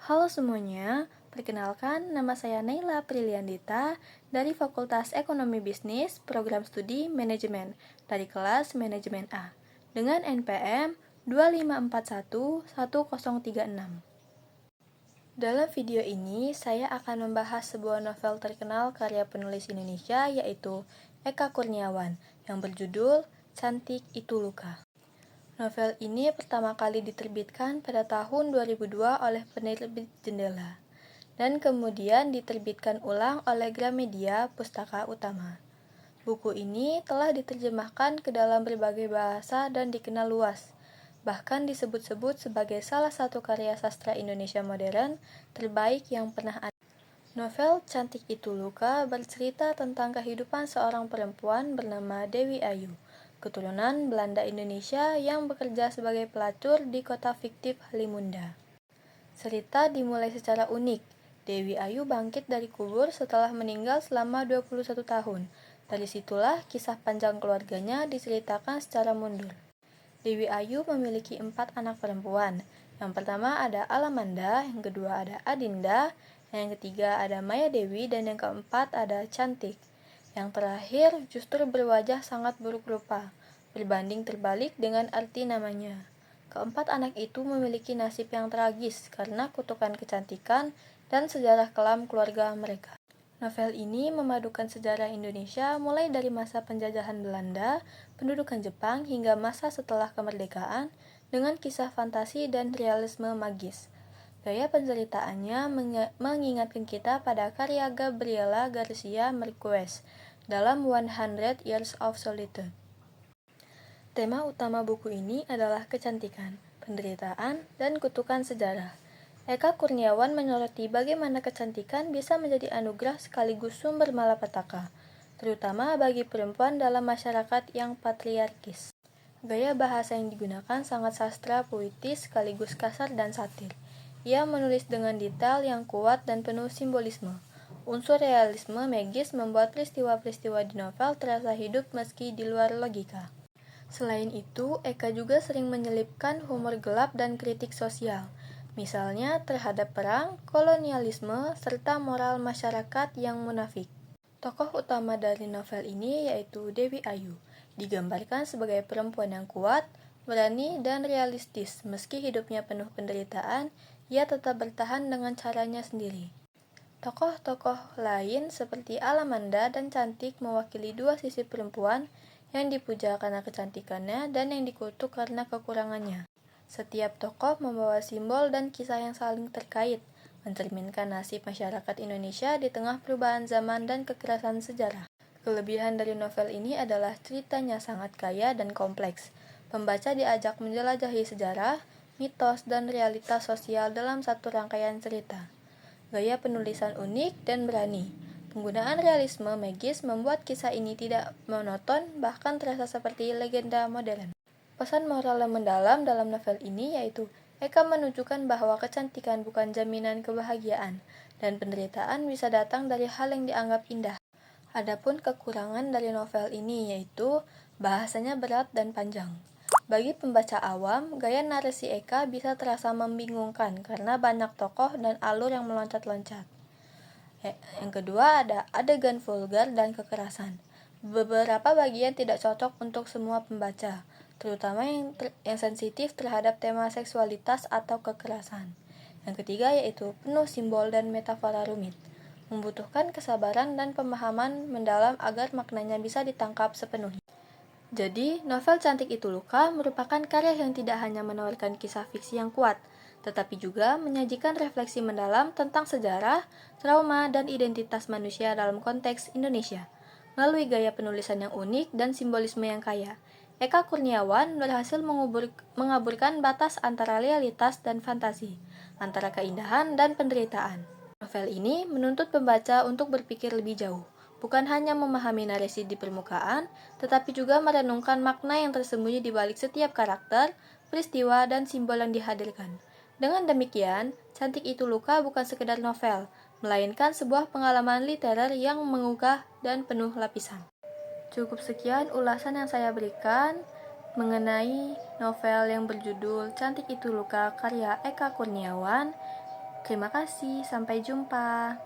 Halo semuanya, perkenalkan nama saya Naila Priliandita dari Fakultas Ekonomi Bisnis, Program Studi Manajemen dari kelas Manajemen A dengan NPM 2541136. Dalam video ini, saya akan membahas sebuah novel terkenal karya penulis Indonesia yaitu Eka Kurniawan yang berjudul Cantik Itu Luka. Novel ini pertama kali diterbitkan pada tahun 2002 oleh penerbit Jendela, dan kemudian diterbitkan ulang oleh Gramedia Pustaka Utama. Buku ini telah diterjemahkan ke dalam berbagai bahasa dan dikenal luas, bahkan disebut-sebut sebagai salah satu karya sastra Indonesia modern terbaik yang pernah ada. Novel Cantik Itu Luka bercerita tentang kehidupan seorang perempuan bernama Dewi Ayu, keturunan Belanda Indonesia yang bekerja sebagai pelacur di kota fiktif Halimunda. Cerita dimulai secara unik. Dewi Ayu bangkit dari kubur setelah meninggal selama 21 tahun. Dari situlah kisah panjang keluarganya diceritakan secara mundur. Dewi Ayu memiliki 4 anak perempuan. Yang pertama ada Alamanda, yang kedua ada Adinda, yang ketiga ada Maya Dewi, dan yang keempat ada Cantik. Yang terakhir justru berwajah sangat buruk rupa, berbanding terbalik dengan arti namanya. Keempat anak itu memiliki nasib yang tragis karena kutukan kecantikan dan sejarah kelam keluarga mereka. Novel ini memadukan sejarah Indonesia mulai dari masa penjajahan Belanda, pendudukan Jepang, hingga masa setelah kemerdekaan dengan kisah fantasi dan realisme magis. Gaya penceritaannya mengingatkan kita pada karya Gabriela Garcia Marquez dalam 100 Years of Solitude. Tema utama buku ini adalah kecantikan, penderitaan, dan kutukan sejarah. Eka Kurniawan menyoroti bagaimana kecantikan bisa menjadi anugerah sekaligus sumber malapetaka, terutama bagi perempuan dalam masyarakat yang patriarkis. Gaya bahasa yang digunakan sangat sastra puitis sekaligus kasar dan satir. Ia menulis dengan detail yang kuat dan penuh simbolisme. Unsur realisme magis membuat peristiwa-peristiwa di novel terasa hidup meski di luar logika. Selain itu, Eka juga sering menyelipkan humor gelap dan kritik sosial, misalnya terhadap perang, kolonialisme, serta moral masyarakat yang munafik. Tokoh utama dari novel ini yaitu Dewi Ayu, digambarkan sebagai perempuan yang kuat, berani, dan realistis. Meski hidupnya penuh penderitaan, ia tetap bertahan dengan caranya sendiri. Tokoh-tokoh lain seperti Alamanda dan Cantik mewakili dua sisi perempuan yang dipuja karena kecantikannya dan yang dikutuk karena kekurangannya. Setiap tokoh membawa simbol dan kisah yang saling terkait, mencerminkan nasib masyarakat Indonesia di tengah perubahan zaman dan kekerasan sejarah. Kelebihan dari novel ini adalah ceritanya sangat kaya dan kompleks. Pembaca diajak menjelajahi sejarah, mitos, dan realitas sosial dalam satu rangkaian cerita. Gaya penulisan unik dan berani. Penggunaan realisme magis membuat kisah ini tidak monoton, bahkan terasa seperti legenda modern. Pesan moral yang mendalam dalam novel ini yaitu Eka menunjukkan bahwa kecantikan bukan jaminan kebahagiaan, dan penderitaan bisa datang dari hal yang dianggap indah. Adapun kekurangan dari novel ini yaitu bahasanya berat dan panjang. Bagi pembaca awam, gaya narasi Eka bisa terasa membingungkan karena banyak tokoh dan alur yang meloncat-loncat. Yang kedua ada adegan vulgar dan kekerasan. Beberapa bagian tidak cocok untuk semua pembaca, terutama yang sensitif terhadap tema seksualitas atau kekerasan. Yang ketiga yaitu penuh simbol dan metafora rumit, membutuhkan kesabaran dan pemahaman mendalam agar maknanya bisa ditangkap sepenuhnya. Jadi, novel Cantik Itu Luka merupakan karya yang tidak hanya menawarkan kisah fiksi yang kuat, tetapi juga menyajikan refleksi mendalam tentang sejarah, trauma, dan identitas manusia dalam konteks Indonesia. Melalui gaya penulisan yang unik dan simbolisme yang kaya, Eka Kurniawan berhasil mengaburkan batas antara realitas dan fantasi, antara keindahan dan penderitaan. Novel ini menuntut pembaca untuk berpikir lebih jauh, bukan hanya memahami narasi di permukaan, tetapi juga merenungkan makna yang tersembunyi di balik setiap karakter, peristiwa, dan simbol yang dihadirkan. Dengan demikian, Cantik Itu Luka bukan sekedar novel, melainkan sebuah pengalaman literer yang menggugah dan penuh lapisan. Cukup sekian ulasan yang saya berikan mengenai novel yang berjudul Cantik Itu Luka karya Eka Kurniawan. Terima kasih, sampai jumpa.